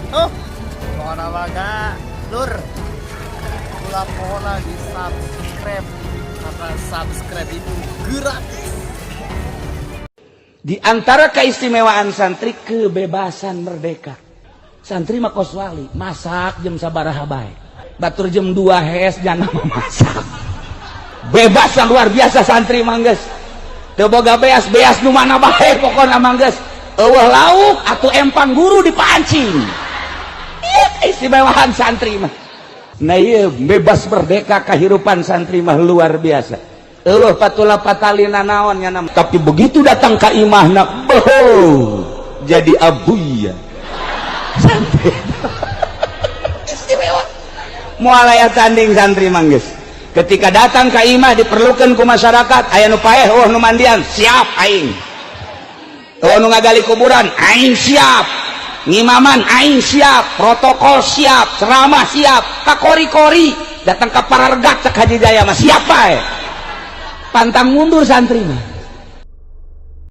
Oh, pohon baga, lur. Pola di subscribe karena subscribe itu gratis. Di antara keistimewaan santri kebebasan merdeka. Santri mah kos wali, masak jam sabaraha bae. Batur jam 2 hees jangan memasak. Bebasan luar biasa santri mangges. Teu boga beas nu mana bae pokona mangges. Eueuh lauk atuh empang guru dipancing. Ieu keistimewaan santri mah. Nah iya bebas merdeka kehidupan santri mah luar biasa. Allah patula patalina naon nya nama. Tapi begitu datang ka imahna jadi abuya santri. Istimewa moal aya tanding santri manggeus. Ketika datang ka imah diperlukeun ku masyarakat aya nu paeh nu mandian siap aing. Nu ngagali kuburan aing siap. Ngimaman aing siap, protokol siap, ceramah siap, kakori-kori datang ke Parargat cek Haji Jaya mah siapa ya? Pantang mundur santri mah.